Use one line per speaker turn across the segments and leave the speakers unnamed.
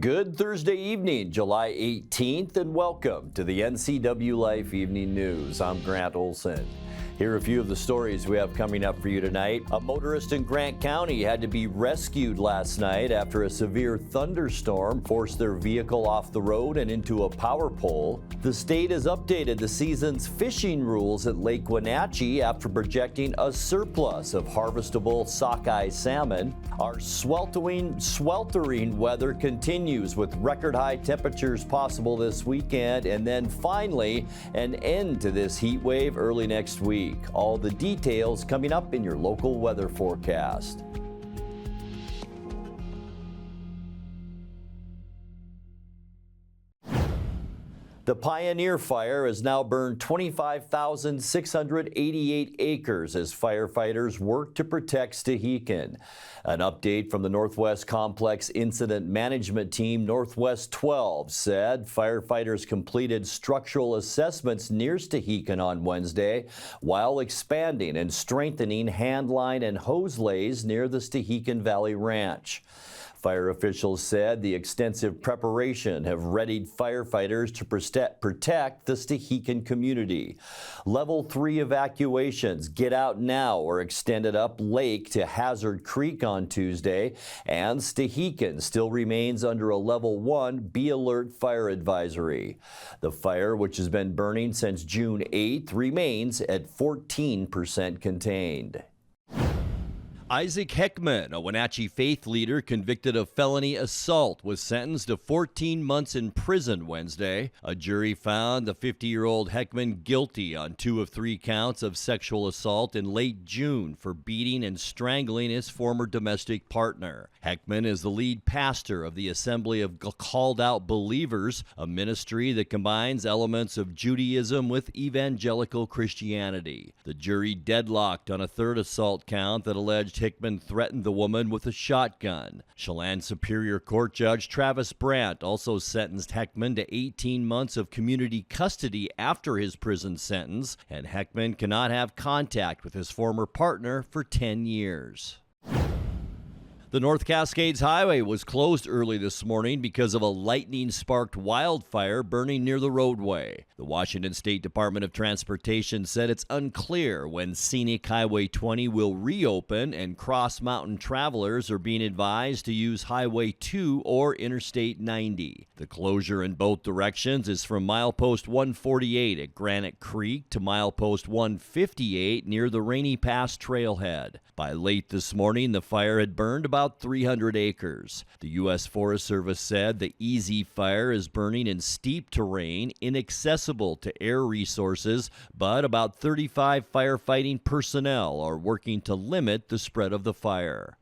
Good Thursday evening, July 18th, and welcome to the NCWLIFE Evening News. I'm Grant Olson. Here are a few of the stories we have coming up for you tonight. A motorist in Grant County had to be rescued last night after a severe thunderstorm forced their vehicle off the road and into a power pole. The state has updated the season's fishing rules at Lake Wenatchee after projecting a surplus of harvestable sockeye salmon. Our sweltering weather continues with record high temperatures possible this weekend, and then finally an end to this heat wave early next week. All the details coming up in your local weather forecast. The Pioneer Fire has now burned 25,688 acres as firefighters work to protect Stehekin. An update from the Northwest Complex Incident Management Team Northwest 12 said firefighters completed structural assessments near Stehekin on Wednesday while expanding and strengthening handline and hose lays near the Stehekin Valley Ranch. Fire officials said the extensive preparation have readied firefighters to protect the Stehekin community. Level 3 evacuations, get out now, or extended up lake to Hazard Creek on Tuesday, and Stehekin still remains under a Level 1 Be Alert fire advisory. The fire, which has been burning since June 8th, remains at 14% contained. Isaac Heckman, a Wenatchee faith leader convicted of felony assault, was sentenced to 14 months in prison Wednesday. A jury found the 50-year-old Heckman guilty on 2 of 3 counts of sexual assault in late June for beating and strangling his former domestic partner. Heckman is the lead pastor of the Assembly of Called Out Believers, a ministry that combines elements of Judaism with evangelical Christianity. The jury deadlocked on a 3rd assault count that alleged Hickman threatened the woman with a shotgun. Chelan Superior Court Judge Travis Brandt also sentenced Heckman to 18 months of community custody after his prison sentence, and Heckman cannot have contact with his former partner for 10 years. The North Cascades Highway was closed early this morning because of a lightning-sparked wildfire burning near the roadway. The Washington State Department of Transportation said it's unclear when scenic Highway 20 will reopen, and cross-mountain travelers are being advised to use Highway 2 or Interstate 90. The closure in both directions is from milepost 148 at Granite Creek to milepost 158 near the Rainy Pass trailhead. By late this morning, the fire had burned about 300 acres. The U.S. Forest Service said the Easy Fire is burning in steep terrain, inaccessible to air resources, but about 35 firefighting personnel are working to limit the spread of the fire.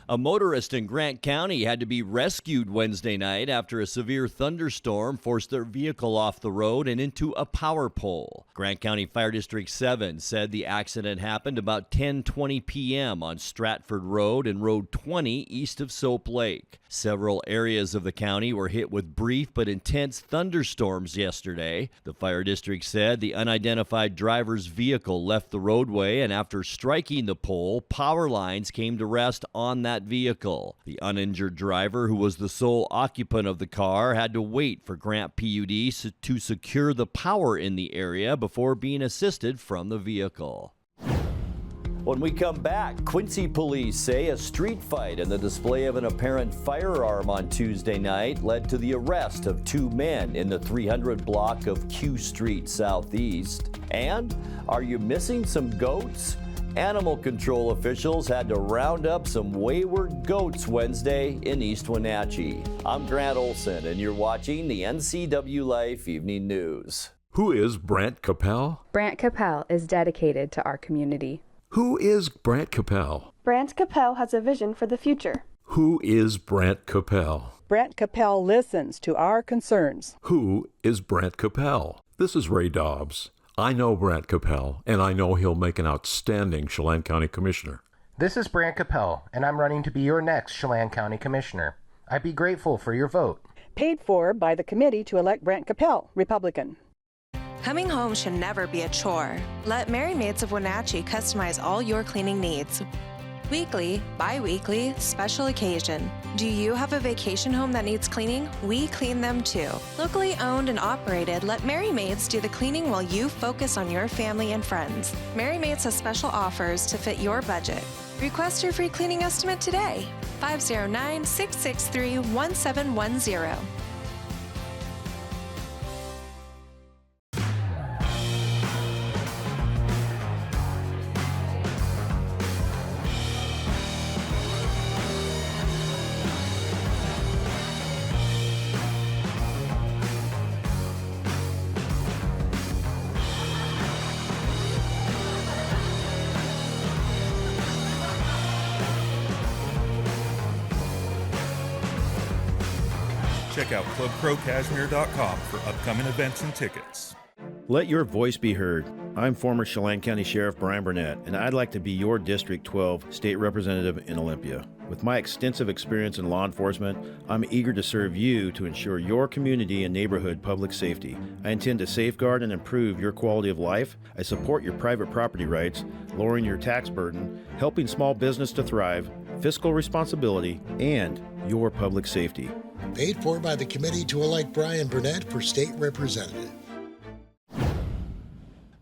A motorist in Grant County had to be rescued Wednesday night after a severe thunderstorm forced their vehicle off the road and into a power pole. Grant County Fire District 7 said the accident happened about 10:20 p.m. on Stratford Road and Road 20 east of Soap Lake. Several areas of the county were hit with brief but intense thunderstorms yesterday. The fire district said the unidentified driver's vehicle left the roadway, and after striking the pole, power lines came to rest on that vehicle. The uninjured driver, who was the sole occupant of the car, had to wait for Grant PUD to secure the power in the area before being assisted from the vehicle. When we come back, Quincy police say a street fight and the display of an apparent firearm on Tuesday night led to the arrest of 2 men in the 300 block of Q Street Southeast. And are you missing some goats? Animal control officials had to round up some wayward goats Wednesday in East Wenatchee. I'm Grant Olson, and you're watching the NCWLIFE Evening News.
Who is Brant Capel?
Brant Capel is dedicated to our community.
Who is Brant Capel?
Brant Capel has a vision for the future.
Who is Brant Capel?
Brant Capel listens to our concerns.
Who is Brant Capel? This is Ray Dobbs. I know Brant Capel, and I know he'll make an outstanding Chelan County Commissioner.
This is Brant Capel, and I'm running to be your next Chelan County Commissioner. I'd be grateful for your vote.
Paid for by the committee to elect Brant Capel, Republican.
Coming home should never be a chore. Let Merry Maids of Wenatchee customize all your cleaning needs. weekly, bi-weekly, special occasion. Do you have a vacation home that needs cleaning? We clean them too. Locally owned and operated, let Mary Maids do the cleaning while you focus on your family and friends. Mary Maids has special offers to fit your budget. Request your free cleaning estimate today. 509-663-1710.
Check out clubcrowcashmere.com for upcoming events and tickets.
Let your voice be heard. I'm former Chelan County Sheriff Brian Burnett, and I'd like to be your District 12 state representative in Olympia. With my extensive experience in law enforcement, I'm eager to serve you to ensure your community and neighborhood public safety. I intend to safeguard and improve your quality of life. I support your private property rights, lowering your tax burden, helping small business to thrive, fiscal responsibility, and your public safety.
Paid for by the committee to elect Brian Burnett for state representative.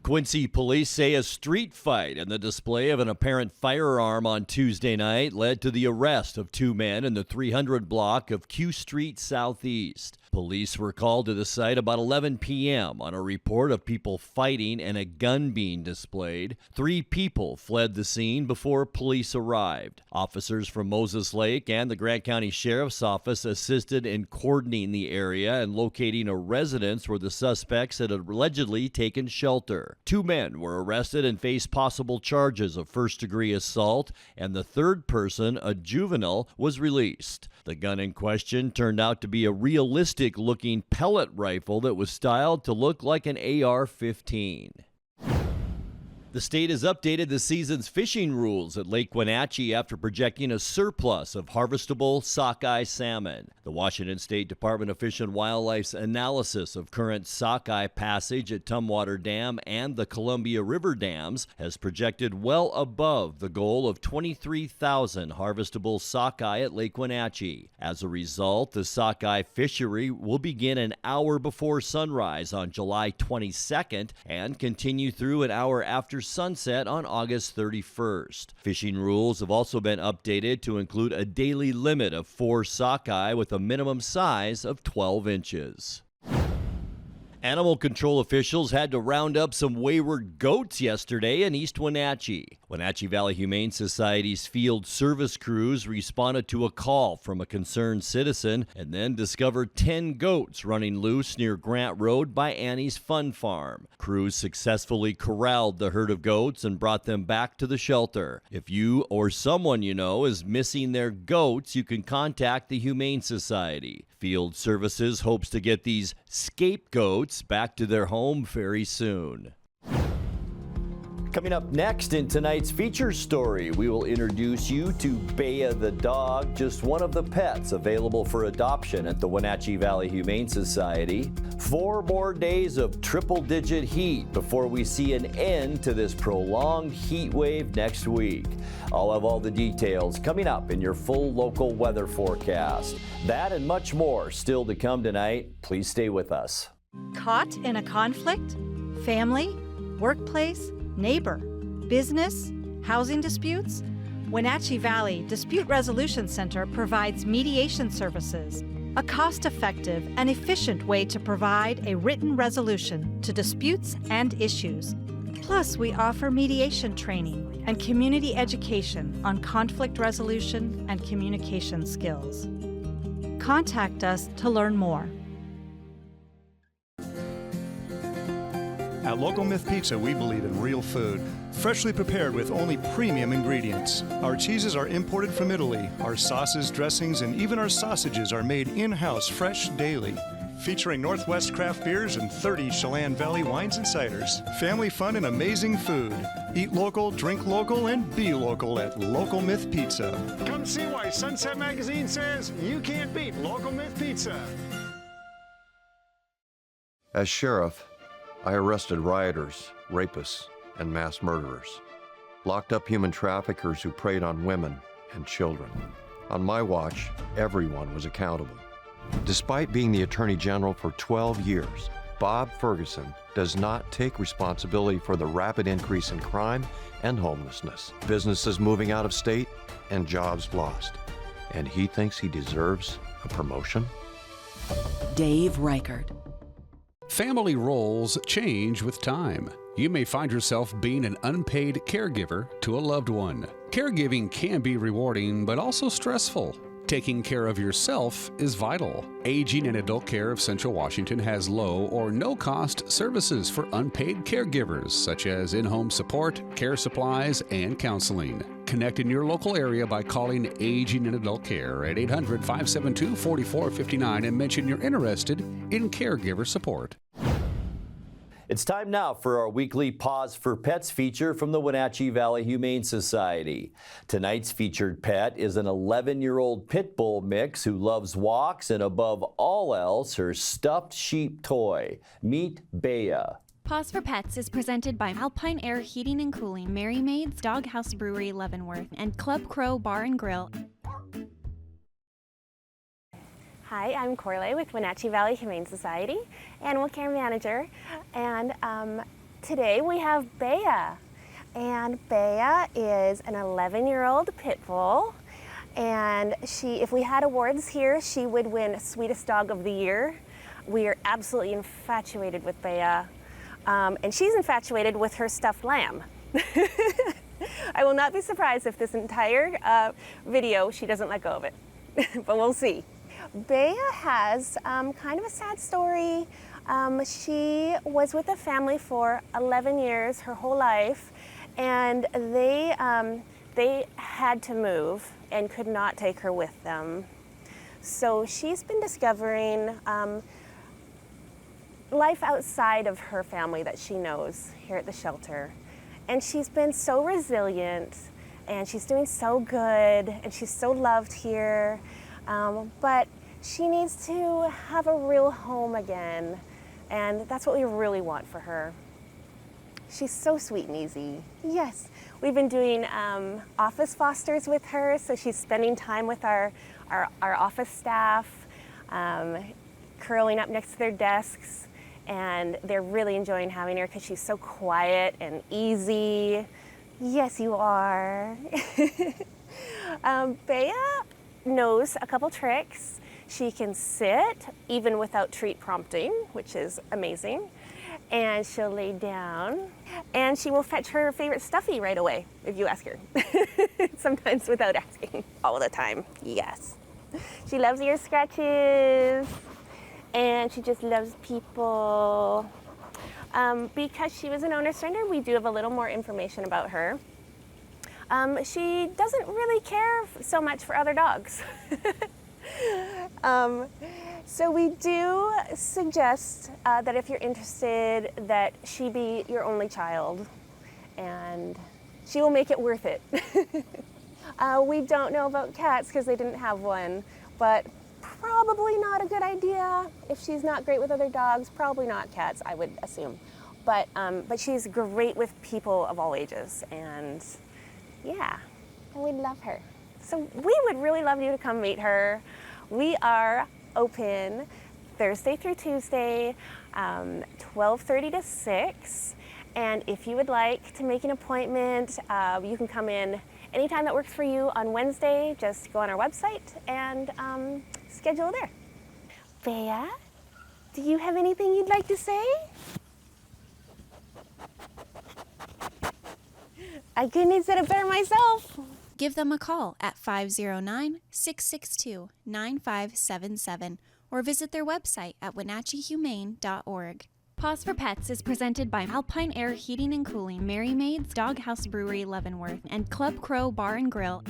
Quincy police say a street fight and the display of an apparent firearm on Tuesday night led to the arrest of 2 men in the 300 block of Q Street Southeast. Police were called to the site about 11 p.m. on a report of people fighting and a gun being displayed. 3 people fled the scene before police arrived. Officers from Moses Lake and the Grant County Sheriff's Office assisted in cordoning the area and locating a residence where the suspects had allegedly taken shelter. 2 men were arrested and face possible charges of first-degree assault, and the third person, a juvenile, was released. The gun in question turned out to be a realistic-looking pellet rifle that was styled to look like an AR-15. The state has updated the season's fishing rules at Lake Wenatchee after projecting a surplus of harvestable sockeye salmon. The Washington State Department of Fish and Wildlife's analysis of current sockeye passage at Tumwater Dam and the Columbia River dams has projected well above the goal of 23,000 harvestable sockeye at Lake Wenatchee. As a result, the sockeye fishery will begin an hour before sunrise on July 22nd and continue through an hour after sunset on August 31st. Fishing rules have also been updated to include a daily limit of 4 sockeye with a minimum size of 12 inches. Animal control officials had to round up some wayward goats yesterday in East Wenatchee. Wenatchee Valley Humane Society's field service crews responded to a call from a concerned citizen and then discovered 10 goats running loose near Grant Road by Annie's Fun Farm. Crews successfully corralled the herd of goats and brought them back to the shelter. If you or someone you know is missing their goats, you can contact the Humane Society. Field Services hopes to get these scapegoats back to their home very soon. Coming up next in tonight's feature story, we will introduce you to Bea the dog, just one of the pets available for adoption at the Wenatchee Valley Humane Society. 4 more days of triple-digit heat before we see an end to this prolonged heat wave next week. I'll have all the details coming up in your full local weather forecast. That and much more still to come tonight. Please stay with us.
Caught in a conflict? Family? Workplace? Neighbor? Business? Housing disputes? Wenatchee Valley Dispute Resolution Center provides mediation services, a cost-effective and efficient way to provide a written resolution to disputes and issues. Plus, we offer mediation training and community education on conflict resolution and communication skills. Contact us to learn more.
At Local Myth Pizza, we believe in real food, freshly prepared with only premium ingredients. Our cheeses are imported from Italy. Our sauces, dressings, and even our sausages are made in-house fresh daily. Featuring Northwest craft beers and 30 Chelan Valley wines and ciders. Family fun and amazing food. Eat local, drink local, and be local at Local Myth Pizza.
Come see why Sunset Magazine says you can't beat Local Myth Pizza.
As sheriff, I arrested rioters, rapists, and mass murderers. locked up human traffickers who preyed on women and children. On my watch, everyone was accountable. Despite being the Attorney General for 12 years, Bob Ferguson does not take responsibility for the rapid increase in crime and homelessness, businesses moving out of state, and jobs lost. And he thinks he deserves a promotion?
Dave Reichert.
Family roles change with time. You may find yourself being an unpaid caregiver to a loved one. Caregiving can be rewarding, but also stressful. Taking care of yourself is vital. Aging and Adult Care of Central Washington has low or no cost services for unpaid caregivers, such as in-home support, care supplies, and counseling. Connect in your local area by calling Aging and Adult Care at 800-572-4459 and mention you're interested in caregiver support.
It's time now for our weekly Pause for Pets feature from the Wenatchee Valley Humane Society. Tonight's featured pet is an 11-year-old pit bull mix who loves walks and above all else her stuffed sheep toy. Meet Bea.
Pause for Pets is presented by Alpine Air Heating and Cooling, Mary Maid's Doghouse Brewery, Leavenworth, and Club Crow Bar and Grill.
Hi, I'm Corley with Wenatchee Valley Humane Society, Animal Care Manager, and today we have Bea. And Bea is an 11-year-old pit bull, and if we had awards here, she would win Sweetest Dog of the Year. We are absolutely infatuated with Bea, and she's infatuated with her stuffed lamb. I will not be surprised if this entire video she doesn't let go of it, but we'll see. Bea has kind of a sad story. She was with a family for 11 years, her whole life, and they had to move and could not take her with them. So she's been discovering life outside of her family that she knows here at the shelter. And she's been so resilient, and she's doing so good, and she's so loved here. But she needs to have a real home again, and that's what we really want for her. She's so sweet and easy. Yes, we've been doing office fosters with her, so she's spending time with our office staff, curling up next to their desks, and they're really enjoying having her because she's so quiet and easy. Yes, you are. Bea knows a couple tricks. She can sit even without treat prompting, which is amazing. And she'll lay down, and she will fetch her favorite stuffy right away if you ask her. Sometimes without asking, all the time, yes. She loves ear scratches, and she just loves people. Because she was an owner surrender, we do have a little more information about her. She doesn't really care so much for other dogs. So we do suggest that if you're interested, that she be your only child, and she will make it worth it. We don't know about cats because they didn't have one, but probably not a good idea. If she's not great with other dogs, probably not cats, I would assume. But she's great with people of all ages, and yeah, we'd love her. So we would really love you to come meet her. We are open Thursday through Tuesday, 12:30 to 6. And if you would like to make an appointment, you can come in anytime that works for you on Wednesday. Just go on our website and schedule there. Bea, do you have anything you'd like to say? I couldn't have said it better myself.
Give them a call at 509-662-9577 or visit their website at wenatcheehumane.org. Pause for Pets is presented by Alpine Air Heating and Cooling, Mary Maid's Doghouse Brewery, Leavenworth, and Club Crow Bar and Grill.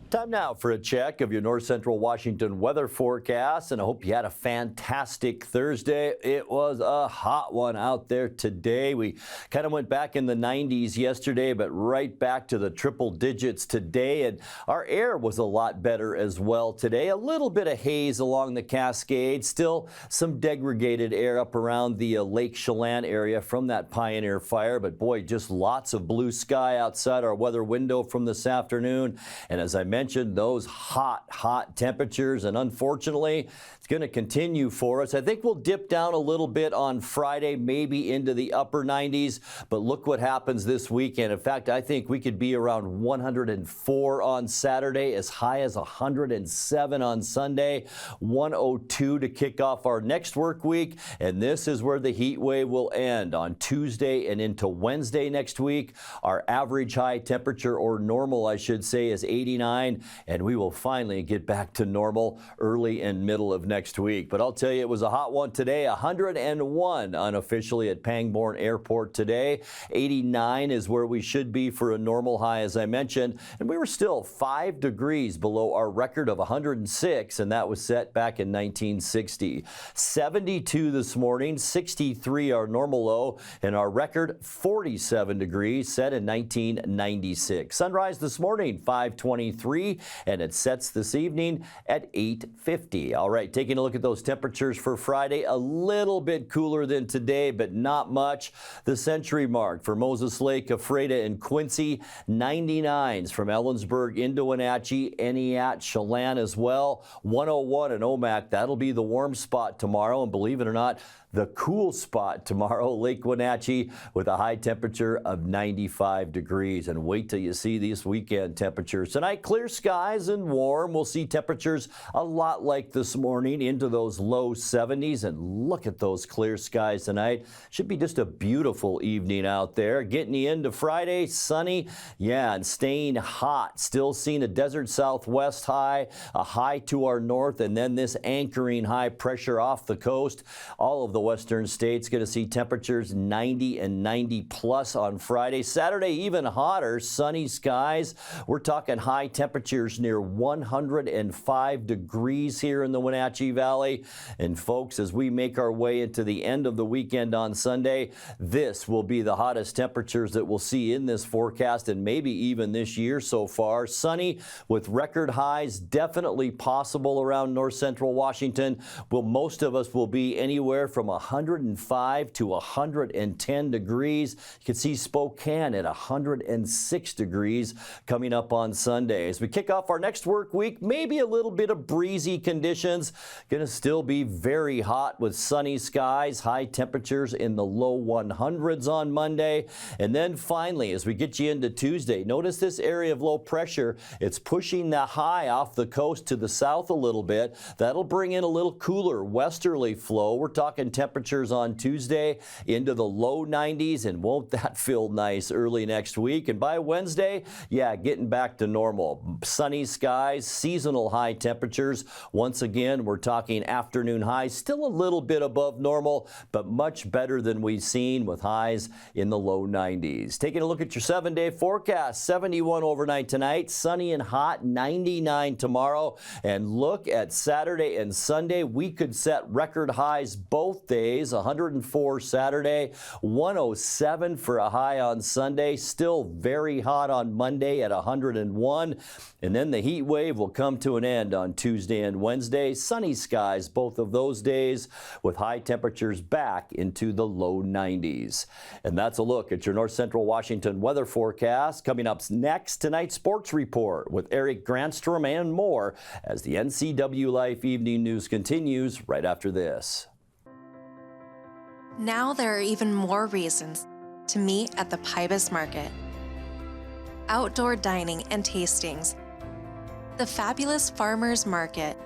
Time now for a check of your north central Washington weather forecast, and I hope you had a fantastic Thursday. It was a hot one out there today. We kind of went back in the 90s yesterday, but right back to the triple digits today, and our air was a lot better as well today. A little bit of haze along the Cascades, still some degraded air up around the Lake Chelan area from that Pioneer fire, but boy, just lots of blue sky outside our weather window from this afternoon. And as I mentioned, those hot temperatures, and unfortunately, it's going to continue for us. I think we'll dip down a little bit on Friday, maybe into the upper 90s, but look what happens this weekend. In fact, I think we could be around 104 on Saturday, as high as 107 on Sunday, 102 to kick off our next work week, and this is where the heat wave will end on Tuesday and into Wednesday next week. Our average high temperature, or normal, I should say, is 89. And we will finally get back to normal early and middle of next week. But I'll tell you, it was a hot one today. 101 unofficially at Pangbourne Airport today. 89 is where we should be for a normal high, as I mentioned. And we were still 5 degrees below our record of 106, and that was set back in 1960. 72 this morning, 63 our normal low, and our record 47 degrees set in 1996. Sunrise this morning, 5:23. And it sets this evening at 8:50. All right, taking a look at those temperatures for Friday, a little bit cooler than today, but not much. The century mark for Moses Lake, Ephrata, and Quincy, 99s from Ellensburg into Wenatchee, Eniat, Chelan as well. 101 in Omak, that'll be the warm spot tomorrow, and believe it or not, the cool spot tomorrow, Lake Wenatchee, with a high temperature of 95 degrees. And wait till you see these weekend temperatures. Tonight, clear skies and warm. We'll see temperatures a lot like this morning into those low 70s. And look at those clear skies tonight. Should be just a beautiful evening out there. Getting you into Friday, sunny, yeah, and staying hot. Still seeing a desert southwest high, a high to our north, and then this anchoring high pressure off the coast. All of the western states going to see temperatures 90 and 90 plus on Friday. Saturday, even hotter, sunny skies. We're talking high temperatures near 105 degrees here in the Wenatchee Valley. And folks, as we make our way into the end of the weekend on Sunday, this will be the hottest temperatures that we'll see in this forecast, and maybe even this year so far. Sunny with record highs definitely possible around north central Washington. Well, most of us will be anywhere from 105 to 110 degrees. You can see Spokane at 106 degrees coming up on Sunday. As we kick off our next work week, maybe a little bit of breezy conditions. Going to still be very hot with sunny skies, high temperatures in the low 100s on Monday. And then finally, as we get you into Tuesday, notice this area of low pressure. It's pushing the high off the coast to the south a little bit. That'll bring in a little cooler westerly flow. We're talking temperatures on Tuesday into the low 90s, and won't that feel nice early next week? And by Wednesday, yeah, getting back to normal. Sunny skies, seasonal high temperatures. Once again, we're talking afternoon highs, still a little bit above normal, but much better than we've seen with highs in the low 90s. Taking a look at your 7-day forecast, 71 overnight tonight, sunny and hot, 99 tomorrow. And look at Saturday and Sunday, we could set record highs both days. 104 Saturday, 107 for a high on Sunday, still very hot on Monday at 101. And then the heat wave will come to an end on Tuesday and Wednesday. Sunny skies both of those days with high temperatures back into the low 90s. And that's a look at your north central Washington weather forecast. Coming up next, tonight's sports report with Eric Grandstrom and more as the NCWLIFE Evening News continues right after this.
Now there are even more reasons to meet at the Pybus Market. Outdoor dining and tastings, the fabulous farmers market,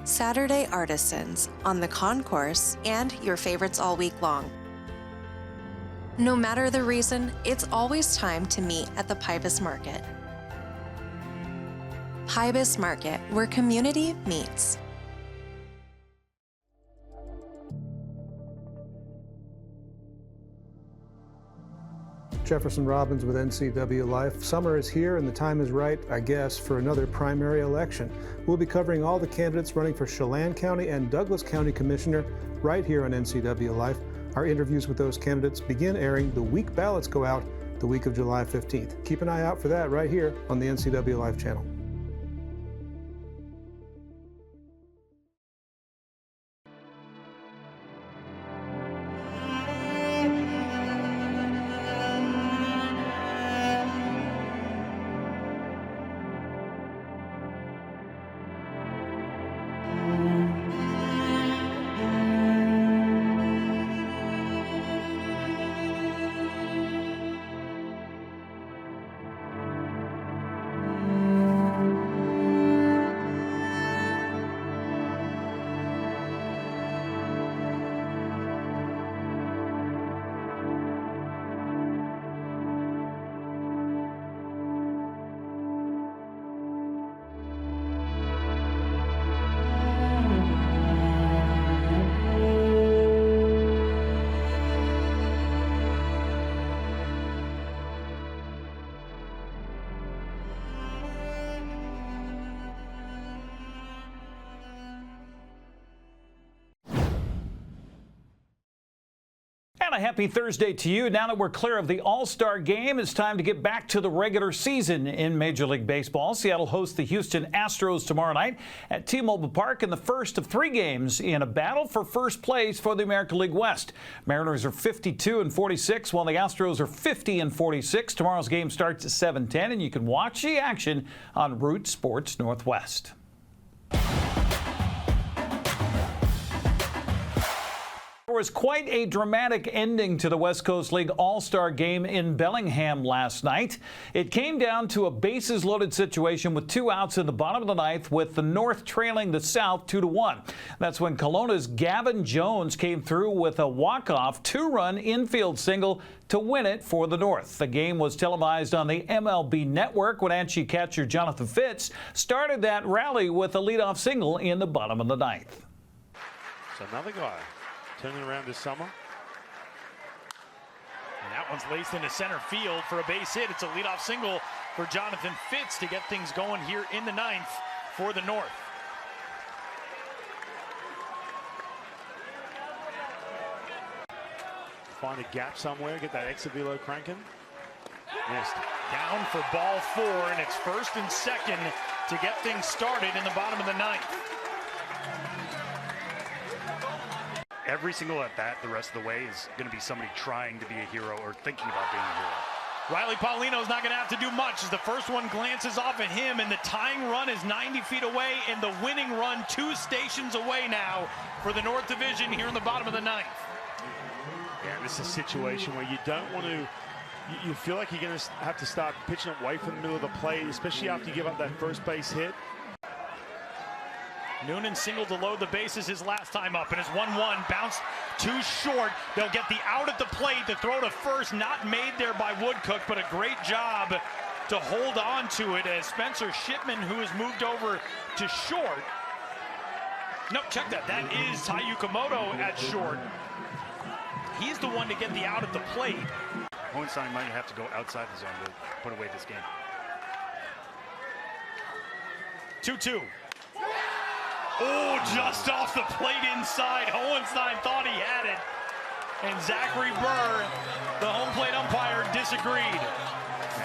Saturday artisans on the concourse, and your favorites all week long. No matter the reason, it's always time to meet at the Pybus Market. Pybus Market, where community meets.
Jefferson Robbins with NCWLIFE. Summer is here and the time is right, I guess, for another primary election. We'll be covering all the candidates running for Chelan County and Douglas County Commissioner right here on NCWLIFE. Our interviews with those candidates begin airing the week ballots go out the week of July 15th. Keep an eye out for that right here on the NCWLIFE channel.
And a happy Thursday to you. Now that we're clear of the All-Star game, it's time to get back to the regular season in Major League Baseball. Seattle hosts the Houston Astros tomorrow night at T-Mobile Park in the first of 3 games in a battle for first place for the American League West. Mariners are 52-46, while the Astros are 50-46. Tomorrow's game starts at 7:10, and you can watch the action on Root Sports Northwest. There was quite a dramatic ending to the West Coast League All-Star game in Bellingham last night. It came down to a bases-loaded situation with 2 outs in the bottom of the 9th, with the North trailing the South 2-1. That's when Kelowna's Gavin Jones came through with a walk-off 2-run infield single to win it for the North. The game was televised on the MLB Network. Wenatchee catcher Jonathan Fitz started that rally with a leadoff single in the bottom of the 9th.
So another guy turning around this summer.
And that one's laced into center field for a base hit. It's a leadoff single for Jonathan Fitz to get things going here in the 9th for the North.
Find a gap somewhere, get that exit velo cranking.
Missed. Down for ball 4, and it's first and second to get things started in the bottom of the 9th. Every single at bat the rest of the way is going to be somebody trying to be a hero or thinking about being a hero. Riley Paulino's not going to have to do much as the first one glances off at him, and the tying run is 90 feet away, and the winning run 2 stations away now for the North Division here in the bottom of the 9th.
Yeah, this is a situation where you don't want to, you feel like you're going to have to start pitching away from the middle of the plate, especially after you give up that first base hit.
Noonan singled to load the bases his last time up, and it's 1-1, bounced too short. They'll get the out at the plate. The throw to first, not made there by Woodcook, but a great job to hold on to it as Spencer Shipman, who has moved over to short. No, check that. That is Tai Yukamoto at short. He's the one to get the out at the plate. Hohenstein might have to go outside the zone to put away this game. 2-2. Oh, just off the plate inside. Hohenstein thought he had it. And Zachary Burr, the home plate umpire, disagreed.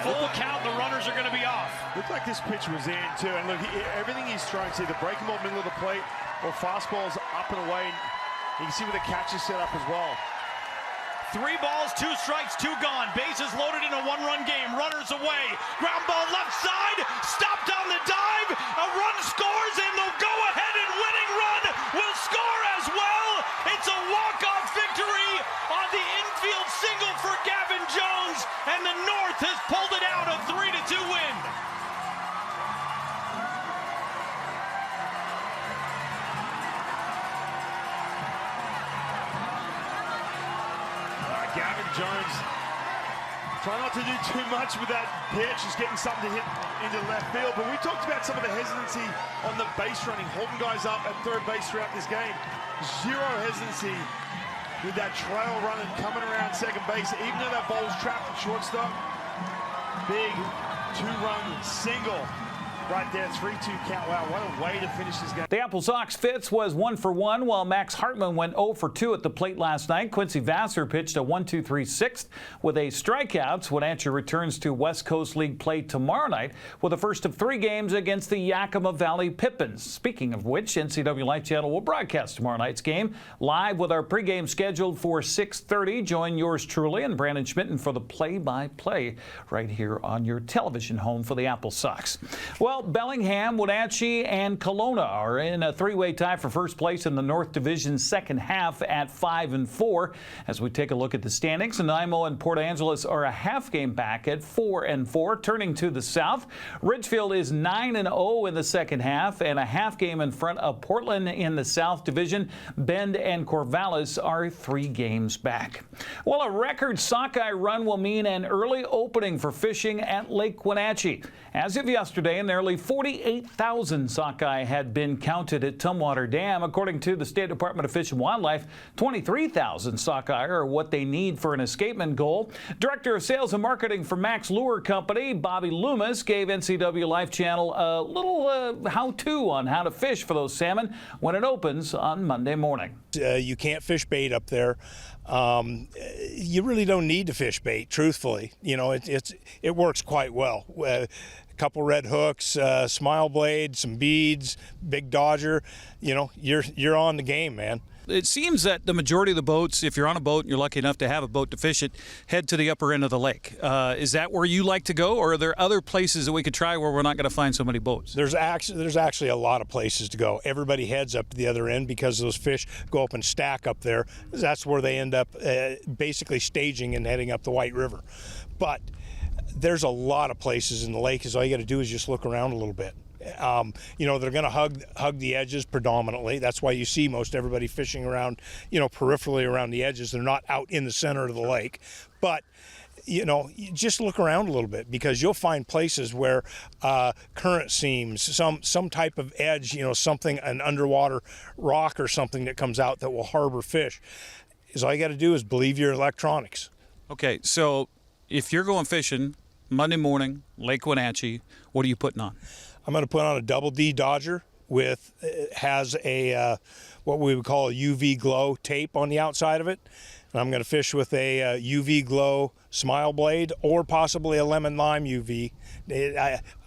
Full count, the runners are going to be off.
Looked like this pitch was in, too. And look, everything he's trying to see, the breaking ball middle of the plate or fastballs up and away. You can see where the catch is set up as well.
3 balls, 2 strikes, 2 gone. Bases loaded in a 1-run game. Runners away. Ground ball left side. Stopped on the dive. A run scores, and the go-ahead and winning run will score as well. It's a walk-off victory on the infield single for Gavin Jones, and the North has pulled it out, a 3-2 win.
Gavin Jones, try not to do too much with that pitch. He's getting something to hit into left field. But we talked about some of the hesitancy on the base running, holding guys up at third base throughout this game. Zero hesitancy with that trail running, coming around second base, even though that ball's trapped at shortstop. Big two-run single right there, 3-2 count. Wow, what a way to finish this game.
The Apple Sox Fitz was 1 for 1, while Max Hartman went 0 for 2 at the plate last night. Quincy Vassar pitched a 1-2-3 6th with a strikeout. Wenatchee returns to West Coast League play tomorrow night with the first of 3 games against the Yakima Valley Pippins. Speaking of which, NCWLIFE channel will broadcast tomorrow night's game live with our pregame scheduled for 6:30. Join yours truly and Brandon Schmitten for the play-by-play right here on your television home for the Apple Sox. Well, Bellingham, Wenatchee, and Kelowna are in a 3-way tie for first place in the North Division second half at 5-4. As we take a look at the standings, Nanaimo and Port Angeles are a half game back at 4-4. Turning to the south, Ridgefield is 9-0 in the second half and a half game in front of Portland in the South Division. Bend and Corvallis are 3 games back. Well, a record sockeye run will mean an early opening for fishing at Lake Wenatchee. As of yesterday, nearly 48,000 sockeye had been counted at Tumwater Dam. According to the State Department of Fish and Wildlife, 23,000 sockeye are what they need for an escapement goal. Director of Sales and Marketing for Max Lure Company, Bobby Loomis, gave NCWLIFE channel a little how-to on how to fish for those salmon when it opens on Monday morning.
You can't fish bait up there. You really don't need to fish bait, truthfully. You know, it works quite well. A couple red hooks, smile blade, some beads, big dodger. You know, you're on the game, man.
It seems that the majority of the boats, if you're on a boat and you're lucky enough to have a boat to fish it, head to the upper end of the lake. Is that where you like to go, or are there other places that we could try where we're not going to find so many boats?
There's actually a lot of places to go. Everybody heads up to the other end because those fish go up and stack up there. That's where they end up basically staging and heading up the White River. But there's a lot of places in the lake, all you got to do is just look around a little bit. You know, they're going to hug the edges predominantly. That's why you see most everybody fishing around, you know, peripherally around the edges. They're not out in the center of the lake. But, you know, you just look around a little bit because you'll find places where current seams, some type of edge, you know, something, an underwater rock or something that comes out that will harbor fish. All you got to do is believe your electronics.
Okay, so if you're going fishing Monday morning, Lake Wenatchee, what are you putting on?
I'm going to put on a double D Dodger has a what we would call a UV glow tape on the outside of it. And I'm going to fish with a UV glow smile blade or possibly a lemon lime UV.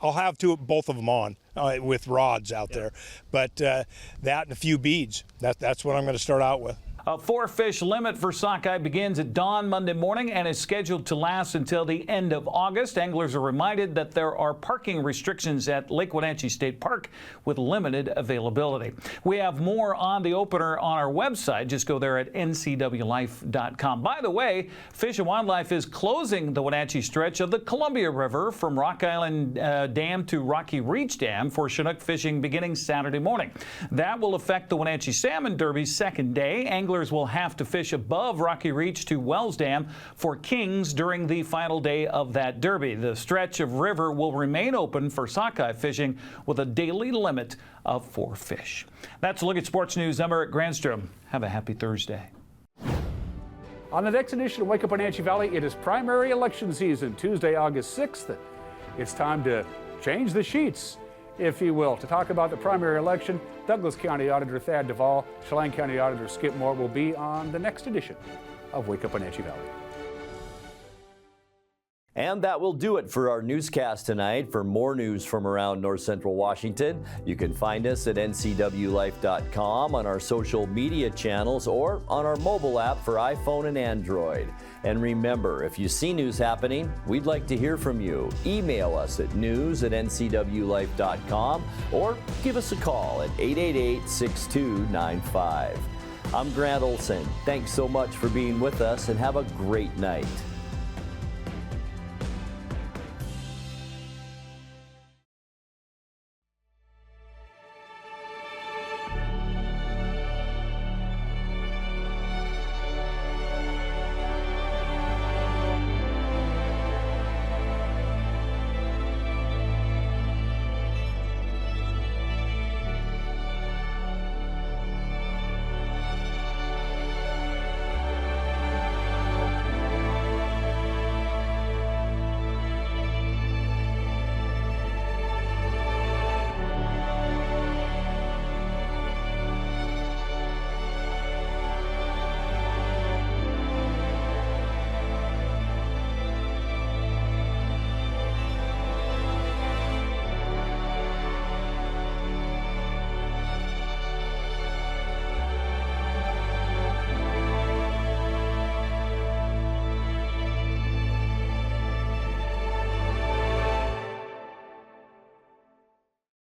I'll have both of them on with rods out there. But that and a few beads. That's what I'm going to start out with.
A 4-fish limit for sockeye begins at dawn Monday morning and is scheduled to last until the end of August. Anglers are reminded that there are parking restrictions at Lake Wenatchee State Park with limited availability. We have more on the opener on our website. Just go there at NCWLIFE.com. By the way, Fish and Wildlife is closing the Wenatchee stretch of the Columbia River from Rock Island Dam to Rocky Reach Dam for Chinook fishing beginning Saturday morning. That will affect the Wenatchee Salmon Derby's second day. Anglers will have to fish above Rocky Reach to Wells Dam for kings during the final day of that derby. The stretch of river will remain open for sockeye fishing with a daily limit of 4 fish. That's a look at sports news. I'm Eric Granstrom. Have a happy Thursday.
On the next edition of Wake Up Wenatchee Valley, it is primary election season, Tuesday, August 6th. It's time to change the sheets, if you will. To talk about the primary election, Douglas County Auditor Thad Duvall, Chelan County Auditor Skip Moore will be on the next edition of Wake Up Wenatchee Valley.
And that will do it for our newscast tonight. For more news from around North Central Washington, you can find us at NCWLIFE.com, on our social media channels, or on our mobile app for iPhone and Android. And remember, if you see news happening, we'd like to hear from you. Email us at news@ncwlife.com or give us a call at 888-6295. I'm Grant Olson. Thanks so much for being with us and have a great night.